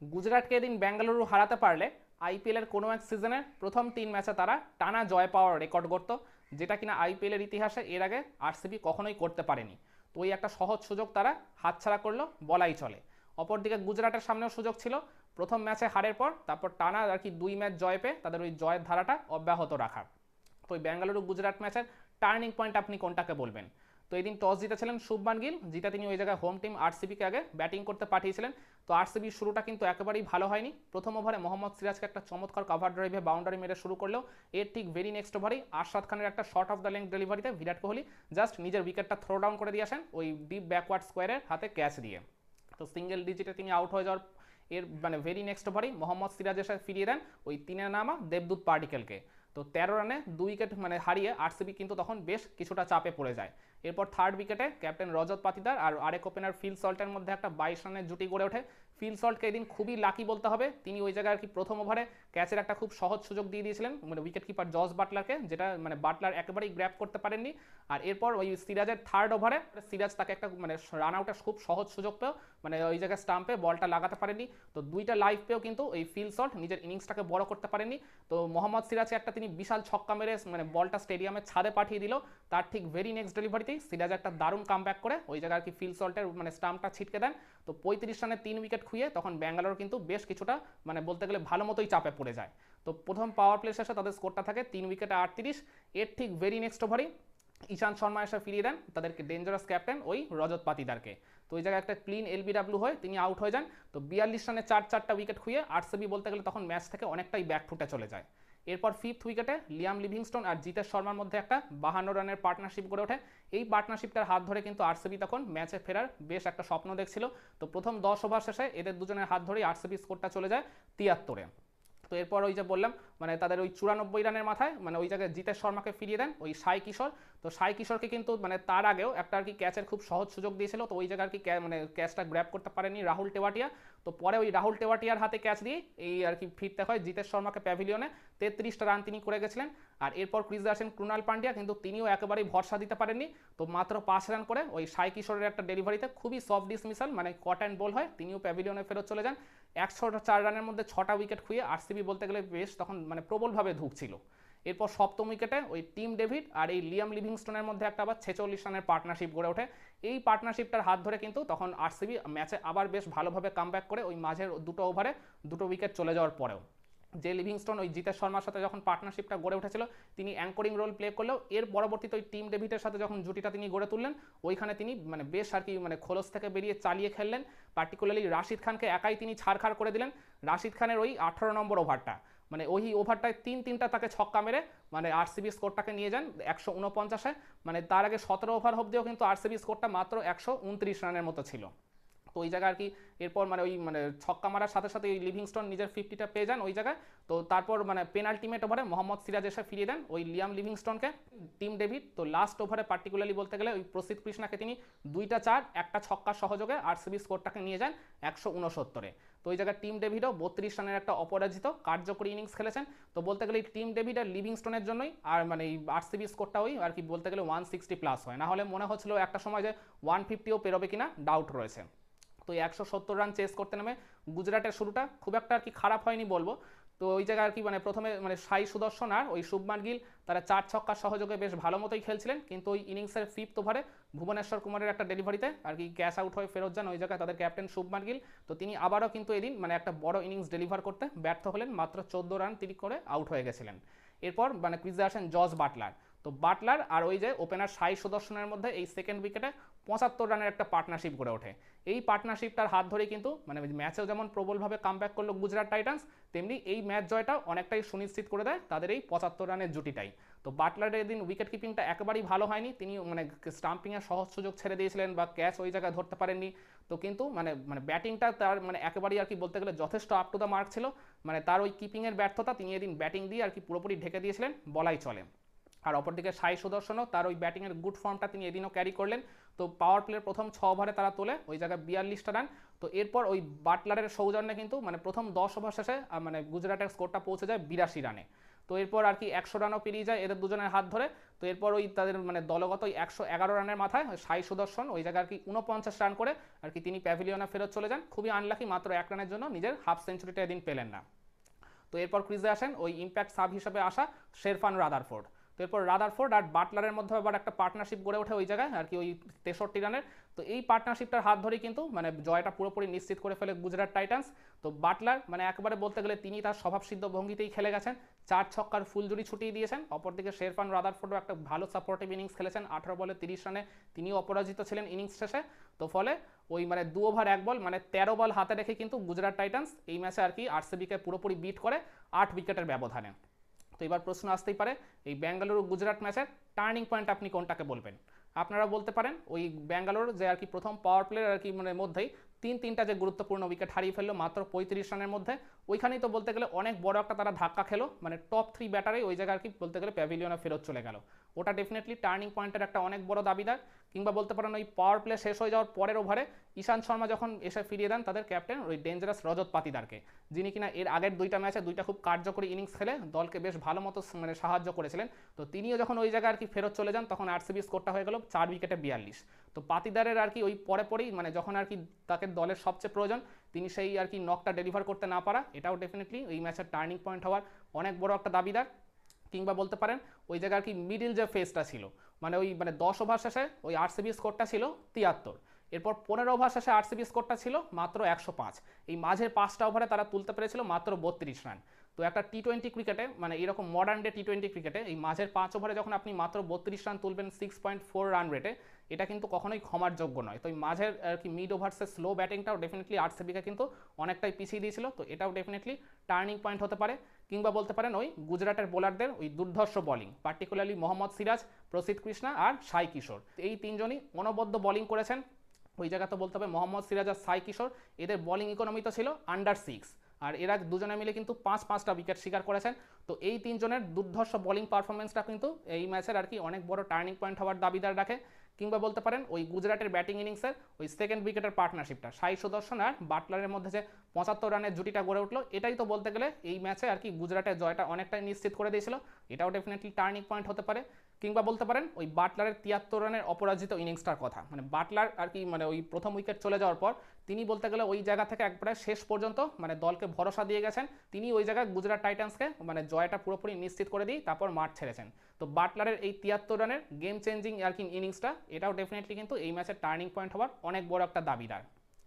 গুজরাটকে এদিন বেঙ্গালুরু হারাতে পারলে আইপিএলের কোনো এক সিজনের প্রথম 3 ম্যাচে তারা টানা জয় পাওয়ার রেকর্ড করত, যেটা কিনা আইপিএলের ইতিহাসে এর আগে আরসিবি কখনোই করতে পারেনি। তো ওই একটা সহজ সুযোগ তারা হাতছাড়া করলো বলাই চলে। অপরদিকে গুজরাটের সামনেও সুযোগ ছিল প্রথম ম্যাচে হারের পর তারপর টানা 2 ম্যাচ জয় পেয়ে তাদের ওই জয়ের ধারাটা অব্যাহত রাখার। তো ওই বেঙ্গালুরু গুজরাট ম্যাচের টার্নিং পয়েন্ট আপনি কোনটাকে বলবেন? তো এই দিন টস জিতেছিলেন শুভমান গিল, জিতে তিনি ওই জায়গায় হোম টিম আরসিবিকে আগে ব্যাটিং করতে পাঠিয়েছিলেন। তো আরসিবির শুরুটা কিন্তু একেবারেই ভালো হয়নি। প্রথম ওভারে মোহাম্মদ সিরাজকে একটা চমৎকার কাভার ড্রাইভে বাউন্ডারি মেরে শুরু করলেও এর ঠিক ভেরি নেক্সট ওভারেই আশরাদ খানের একটা শর্ট অফ দ্য লেন্থ ডেলিভারিতে বিরাট কোহলি জাস্ট নিজের উইকেটটা থ্রো ডাউন করে দিয়ে আসেন ওই ডিপ ব্যাকওয়ার্ড স্কোয়ারের হাতে ক্যাচ দিয়ে। তো সিঙ্গেল ডিজিটে তিনি আউট হয়ে যাওয়ার এর ভেরি নেক্সট ওভারেই মোহাম্মদ সিরাজ এসে ফিরিয়ে দেন ওই তিনের নামা দেবদূত পার্টিকেলকে। তো 13 রানে 2 উইকেট হারিয়ে আরসিবি কিন্তু তখন বেশ কিছুটা চাপে পড়ে যায়। এরপর থার্ড উইকেটে ক্যাপ্টেন রজত পাতিদার আর আরেক ওপেনার ফিল সল্টের মধ্যে একটা 22 রানের জুটি গড়ে ওঠে। ফিল সল্টকে এদিন খুবই লাকি বলতে হবে, তিনি ওই জায়গায় প্রথম ওভারে ক্যাচের একটা খুব সহজ সুযোগ দিয়ে দিয়েছিলেন উইকেট কিপার জস বাটলারকে, যেটা বাটলার একেবারেই গ্র্যাব করতে পারেননি। আর এরপর ওই সিরাজের থার্ড ওভারে সিরাজ তাকে একটা রান আউটের খুব সহজ সুযোগ পেয়েও ওই জায়গায় স্টাম্পে বলটা লাগাতে পারেননি। তো 2টা লাইভ পেয়েও কিন্তু এই ফিল সল্ট নিজের ইনিংসটাকে বড় করতে পারেননি। তো মোহাম্মদ সিরাজকে একটা তিনি বিশাল ছক্কা মেরে বলটা স্টেডিয়ামের ছাদে পাঠিয়ে দিল। তার ঠিক ভেরি নেক্সট ডেলিভারিতেই সিরাজ একটা দারুণ কামব্যাক করে ওই জায়গায় ফিল সল্টের স্টাম্পটা ছিটকে দেন। তো 35 রানে 3 উইকেট খুঁয়ে তখন ব্যাঙ্গালোর কিন্তু বেশ কিছুটা বলতে গেলে ভালো মতোই চাপে পড়ে যায়। তো প্রথম পাওয়ার প্লে শেষে তাদের স্কোরটা থাকে 3 উইকেটে 38। এর ঠিক ভেরি নেক্সট ওভারেই ঈশান্ত শর্মা এসে ফিরিয়ে দেন তাদেরকে ডেঞ্জারাস ক্যাপ্টেন ওই রজত পাতিদারকে। তো ওই জায়গায় একটা ক্লিন এলবিডাব্লিউ হয় তিনি আউট হয়ে যান। তো 42 রানে চারটা উইকেট খুঁয়ে আরসিবি বলতে গেলে তখন ম্যাচ থেকে অনেকটাই ব্যাকফুটে চলে যায়। এরপর ফিফথ উইকেটে লিয়াম লিভিংস্টোন আর জিতেশ শর্মার মধ্যে একটা 52 রানের পার্টনারশিপ গড়ে ওঠে। এই পার্টনারশিপটার হাত ধরে কিন্তু আরসিবি তখন ম্যাচে ফেরার বেশ একটা স্বপ্ন দেখছিল। তো প্রথম 10 ওভার শেষে এদের দুজনের হাত ধরেই আরসিবি স্কোরটা চলে যায় 73-এ। তো এরপর ওই যে বললাম তাদের ওই 94 রানের মাথায় ওই জায়গায় জিতেশ শর্মাকে ফিরিয়ে দেন ওই সাই কিশোর। তো সাই কিশোরকে কিন্তু তার আগেও একটা ক্যাচের খুব সহজ সুযোগ দিয়েছিল, তো ওই জায়গায় ক্যাচটা গ্র্যাব করতে পারেনি রাহুল টেওয়াটিয়া। তো পরে ওই রাহুল টেওয়াটিয়ার হাতে ক্যাচ দিয়ে এই ফিরতে হয় জিতেশ শর্মাকে প্যাভিলিয়নে। 33টা রান তিনি করে গেছিলেন। আর এরপর ক্রিজে আসেন ক্রুনাল পান্ডিয়া, কিন্তু তিনিও একেবারেই ভরসা দিতে পারেননি। তো মাত্র 5 রান করে ওই সাই কিশোরের একটা ডেলিভারিতে খুবই সফট ডিসমিসাল কট অ্যান্ড বল হয়, তিনিও প্যাভিলিয়নে ফেরত চলে যান। 104 রানের মধ্যে 6টা উইকেট খুঁয়ে আরসিবি বলতে গেলে বেশ তখন প্রবলভাবে ধুঁকছিল। এরপর সপ্তম উইকেটে ওই টিম ডেভিড আর এই লিয়াম লিভিংস্টোনের মধ্যে একটা আবার 46 রানের পার্টনারশিপ গড়ে ওঠে। এই পার্টনারশিপটার হাত ধরে কিন্তু তখন আরসিবি ম্যাচে আবার বেশ ভালোভাবে কামব্যাক করে ওই মাঝের 2টো ওভারে 2টো উইকেট চলে যাওয়ার পরেও। যে লিভিংস্টোন ওই জিতেশ শর্মার সাথে যখন পার্টনারশিপটা গড়ে উঠেছিল তিনি অ্যাঙ্করিং রোল প্লে করলেও এর পরবর্তীতে ওই টিম ডেভিডের সাথে যখন জুটিটা তিনি গড়ে তুললেন ওইখানে তিনি বেশ খোলস থেকে বেরিয়ে চালিয়ে খেললেন। পার্টিকুলারলি রাশিদ খানকে একাই তিনি ছাড়খাড় করে দিলেন। রাশিদ খানের ওই 18 নম্বর ওভারটা ওই ওভারটায় তিনটা তাকে ছক্কা মেরে আরসিবি স্কোরটাকে নিয়ে যান 149-এ। তার আগে 17 ওভার অবধিও কিন্তু আরসিবি স্কোরটা মাত্র 129 রানের মতো ছিল। তো ওই জায়গায় এরপর ওই ছক্কা মারার সাথে সাথে ওই লিভিংস্টোন নিজের 50টা পেয়ে যান ওই জায়গায়। তো তারপর পেনাল্টিমেট ওভারে মোহাম্মদ সিরাজ এসে ফিরিয়ে দেন ওই লিয়াম লিভিংস্টোনকে। টিম ডেভিড তো লাস্ট ওভারে পার্টিকুলারলি বলতে গেলে ওই প্রসিদ্ধ কৃষ্ণাকে তিনি 2টা 4 একটা ছক্কার সহযোগে আরসিবি স্কোরটাকে নিয়ে যান 169-এ। তো ওই জায়গায় টিম ডেভিডও 32 রানের একটা অপরাজিত কার্যকরী ইনিংস খেলেছেন। তো বলতে গেলে টিম ডেভিড আর লিভিংস্টোনের জন্যই আর এই আরসিবি স্কোরটা ওই বলতে গেলে 160+ হয়, না হলে মনে হচ্ছিল একটা সময় যে 150ও পেরোবে কিনা ডাউট রয়েছে। তো 170 রান চেস করতে নামে গুজরাটের শুরুটা খুব একটা খারাপ হয়নি বলবো। তো ওই জায়গায় প্রথমে সাই সুদর্শন আর ওই শুভমান গিল তারা 4 ছক্কার সহযোগে বেশ ভালো মতোই খেলছিলেন, কিন্তু ওই ইনিংসের ফিফথ ওভারে ভুবনেশ্বর কুমারের একটা ডেলিভারিতে ক্যাচ আউট হয়ে ফেরত যান ওই জায়গায় তাদের ক্যাপ্টেন শুভমান গিল। তো তিনি আবারও কিন্তু এদিন একটা বড় ইনিংস ডেলিভার করতে ব্যর্থ হলেন, মাত্র 14 রান তিনি করে আউট হয়ে গেছিলেন। এরপর ক্রিজে আসেন জস বাটলার। তো বাটলার আর ওই যে ওপেনার সাই সুদর্শনের মধ্যে এই সেকেন্ড উইকেটে 75 রানের একটা পার্টনারশিপ গড়ে ওঠে। এই পার্টনারশিপটার হাত ধরেই কিন্তু ম্যাচেও যেমন প্রবলভাবে কামব্যাক করলো গুজরাট টাইটান্স, তেমনি এই ম্যাচ জয়টা অনেকটাই সুনিশ্চিত করে দেয় তাদের এই 75 রানের জুটিটাই। তো বাটলারের এদিন উইকেট কিপিংটা একেবারেই ভালো হয়নি, তিনি স্টাম্পিংয়ের সহজ সুযোগ ছেড়ে দিয়েছিলেন বা ক্যাচ ওই জায়গায় ধরতে পারেননি। তো কিন্তু ব্যাটিংটা তার একেবারেই বলতে গেলে যথেষ্ট আপ টু দ্য মার্ক ছিল। তার ওই কিপিংয়ের ব্যর্থতা তিনি এদিন ব্যাটিং দিয়ে পুরোপুরি ঢেকে দিয়েছিলেন বলাই চলে। আর অপরদিকে সাই সুদর্শনও তার ওই ব্যাটিংয়ের গুড ফর্মটা তিনি এদিনও ক্যারি করলেন। তো পাওয়ার প্লের প্রথম 6 ওভারে তারা তোলে ওই জায়গায় 42টা রান। তো এরপর ওই বাটলারের সৌজন্যে কিন্তু প্রথম 10 ওভার শেষে গুজরাটের স্কোরটা পৌঁছে যায় 82 রানে। তো এরপর আর কি 100 রানও পেরিয়ে যায় এদের দুজনের হাত ধরে। তো এরপর ওই তাদের মানে দলগত 111 রানের মাথায় সাই সুদর্শন ওই জায়গায় আর কি 49 রান করে আর কি তিনি প্যাভিলিয়নে ফেরত চলে যান। খুবই আনলাকি, মাত্র 1 রানের জন্য নিজের হাফ সেঞ্চুরিটা এদিন পেলেন না। তো এরপর ক্রিজে আসেন ওই ইম্প্যাক্ট সাব হিসেবে আসা শেরফান রাদারফোর্ড। তো এরপর রাদারফোর্ড আর বাটলারের মধ্যে আবার একটা পার্টনারশিপ গড়ে ওঠে ওই জায়গায় আর কি ওই 63 রানের। তো এই পার্টনারশিপটার হাত ধরেই কিন্তু মানে জয়টা পুরোপুরি নিশ্চিত করে ফেলে গুজরাট টাইটান্স। তো বাটলার মানে একবারে বলতে গেলে তিনি তার স্বভাবসিদ্ধ ভঙ্গিতেই খেলে গেছেন, 4 ছক্কার ফুলজুরি ছুটিয়ে দিয়েছেন। অপরদিকে শেরফান রাদারফোর্ডও একটা ভালো সাপোর্টিভ ইনিংস খেলেছেন, 18 বলে 30 রানে তিনিও অপরাজিত ছিলেন ইনিংস শেষে। তো ফলে ওই মানে 2 ওভার 1 বল মানে 13 বল হাতে রেখে কিন্তু গুজরাট টাইটান্স এই ম্যাচে আর কি আরসিবিকে পুরোপুরি বিট করে 8 উইকেটের ব্যবধানে। তো এবার প্রশ্ন আসতেই পারে এই বেঙ্গালুরু গুজরাট ম্যাচের টার্নিং পয়েন্ট আপনি কোনটাকে বলবেন? আপনারা বলতে পারেন ওই ব্যাঙ্গালোর যে আর কি প্রথম পাওয়ার প্লের আর কি মানে মধ্যেই তিনটা যে গুরুত্বপূর্ণ উইকেট হারিয়ে ফেললো মাত্র 35 রানের মধ্যে, ওইখানেই তো বলতে গেলে অনেক বড় একটা তারা ধাক্কা খেলো, মানে টপ 3 ব্যাটারে ওই জায়গায় আর কি বলতে গেলে প্যাভিলিয়নে ফেরত চলে গেল। ওটা ডেফিনেটলি টার্নিং পয়েন্টের একটা অনেক বড় দাবিদার। কিংবা বলতে পারেন ওই পাওয়ার প্লে শেষ হয়ে যাওয়ার পরের ওভারে ঈশান্ত শর্মা যখন এসে ফিরিয়ে দেন তাদের ক্যাপ্টেন ওই ডেঞ্জারাস রজত পাতিদারকে, যিনি কিনা এর আগের 2টা ম্যাচে 2টা খুব কার্যকরী ইনিংস খেলে দলকে বেশ ভালো মতো মানে সাহায্য করেছিলেন। তো তিনিও যখন ওই জায়গায় আর কি ফেরত চলে যান তখন আরসিবি স্কোরটা হয়ে গেল 4 উইকেটে 42। তো পাতিদারের আর কি ওই পরেই মানে যখন আর কি তাকে দলের সবচেয়ে প্রয়োজন তিনি সেই আর কি নকটা ডেলিভার করতে না পারা, এটাও ডেফিনেটলি এই ম্যাচের টার্নিং পয়েন্ট হওয়ার অনেক বড় একটা দাবিদার। কিংবা বলতে পারেন ওই জায়গায় আর কি মিডিল যে ফেজটা ছিল মানে ওই মানে 10 ওভার শেষে ওই আরসিবি স্কোরটা ছিল 73, এরপর 15 ওভার শেষে আরসিবি স্কোরটা ছিল মাত্র 105, এই মাঝের 5টা ওভারে তারা তুলতে পেরেছিল মাত্র 32 রান। তো একটা টি-20 ক্রিকেটে মানে এরকম মডার্ন ডে টি-20 ক্রিকেটে এই মাঝের 5 ওভারে যখন আপনি মাত্র 32 রান তুলবেন 6.4 রান রেটে, এটা কিন্তু কখনোই ক্ষমার যোগ্য নয়। তো এই মাঝের আর কি মিড ওভার্সের স্লো ব্যাটিংটাও ডেফিনেটলি আরসিবিকে কিন্তু অনেকটাই পিছিয়ে দিয়েছিল। তো এটাও ডেফিনেটলি টার্নিং পয়েন্ট হতে পারে। কিংবা বলতে পারেন ওই গুজরাটের বোলারদের ওই দুর্ধর্ষ বলিং, পার্টিকুলারলি মোহাম্মদ সিরাজ, প্রসিদ্ধ কৃষ্ণা আর সাই কিশোর, এই তিনজনই অনবদ্য বলিং করেছেন। ওই জায়গা তো বলতে হবে মোহাম্মদ সিরাজ আর সাই কিশোর এদের বলিং ইকোনমি তো ছিল আন্ডার 6, আর এরা দুজনে মিলে কিন্তু 5-5টা উইকেট শিকার করেছেন। তো এই তিনজনের দুর্ধর্ষ বোলিং পারফরমেন্সটা কিন্তু এই ম্যাচের আর কি অনেক বড় টার্নিং পয়েন্ট হওয়ার দাবিদার রাখে। কিংবা বলতে পারেন ওই গুজরাটের ব্যাটিং ইনিংসের ওই সেকেন্ড উইকেটের পার্টনারশিপটা সাই সুদর্শন আর বাটলারের মধ্যে যে 75 রানের জুটিটা গড়ে উঠলো, এটাই তো বলতে গেলে এই ম্যাচে আর কি গুজরাটের জয়টা অনেকটাই নিশ্চিত করে দিয়েছিল, এটাও ডেফিনেটলি টার্নিং পয়েন্ট হতে পারে। কিংবা বলতে পারেন ওই বাটলারের 73 রানের অপরাজিত ইনিংসটার কথা, মানে বাটলার আর কি মানে ওই প্রথম উইকেট চলে যাওয়ার পর তিনি বলতে গেলে ওই জায়গা থেকে একবারে শেষ পর্যন্ত মানে দলকে ভরসা দিয়ে গেছেন, তিনি ওই জায়গায় গুজরাট টাইটান্সকে মানে জয়টা পুরোপুরি নিশ্চিত করে দিয়ে তারপর মাঠ ছেড়েছেন। তো বাটলারের এই 73 রানের গেম চেঞ্জিং আর কি ইনিংসটা এটাও ডেফিনেটলি কিন্তু এই ম্যাচের টার্নিং পয়েন্ট হওয়ার অনেক বড় একটা দাবিদার।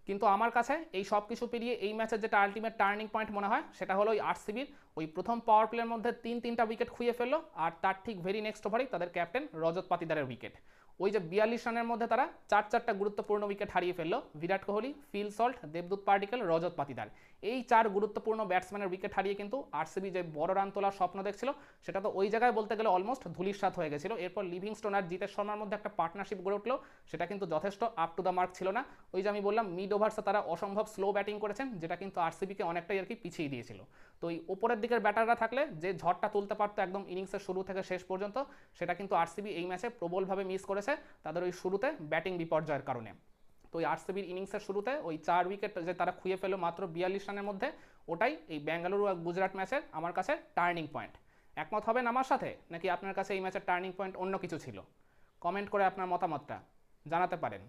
কিন্তু আমার কাছে এই সব কিছু পেরিয়ে এই ম্যাচের যেটা আলটিমেট টার্নিং পয়েন্ট মনে হয় সেটা হলো ওই আরসিবির ওই প্রথম পাওয়ার প্লের মধ্যে 3টা উইকেট খুইয়ে ফেললো, আর তার ঠিক ভেরি নেক্সট ওভারেই তাদের ক্যাপ্টেন রজত পাতিদারের উইকেট। ওই যে 42 রানের মধ্যে তারা 4টা গুরুত্বপূর্ণ উইকেট হারিয়ে ফেললো, বিরাট কোহলি, ফিল সল্ট, দেবদূত পার্টিকেল, রজত পাতিদার, এই 4 গুরুত্বপূর্ণ ব্যাটসম্যানের উইকেট হারিয়ে কিন্তু আরসিবি যে বড় রান তোলার স্বপ্ন দেখছিল সেটা তো ওই জায়গায় বলতে গেলে অলমোস্ট ধুলিস্বাৎ হয়ে গেছিল। এরপর লিভিংস্টোন আর জিতেশ শর্মার মধ্যে একটা পার্টনারশিপ গড়ে উঠলো, সেটা কিন্তু যথেষ্ট আপ টু দ্য মার্ক ছিল না। ওই যে আমি বললাম মিড ওভার্সে তারা অসম্ভব স্লো ব্যাটিং করেছেন, যেটা কিন্তু আরসিবিকে অনেকটাই আর কি পিছিয়ে দিয়েছিল। তো এই ওপরের দিকের ব্যাটাররা থাকলে যে ঝড়টা তুলতে পারতো একদম ইনিংসের শুরু থেকে শেষ পর্যন্ত, সেটা কিন্তু আরসিবি এই ম্যাচে প্রবলভাবে মিস করেছে তাদের ওই শুরুতে ব্যাটিং বিপর্যয়ের কারণে। তো ওই আরসিবির ইনিংসের শুরুতে ওই 4 উইকেট যে তারা খুইয়ে ফেললো মাত্র 42 রানের মধ্যে, ওটাই এই বেঙ্গালুরু আর গুজরাট ম্যাচের আমার কাছে টার্নিং পয়েন্ট। একমত হবেন আমার সাথে, নাকি আপনার কাছে এই ম্যাচের টার্নিং পয়েন্ট অন্য কিছু ছিল? কমেন্ট করে আপনার মতামতটা জানাতে পারেন।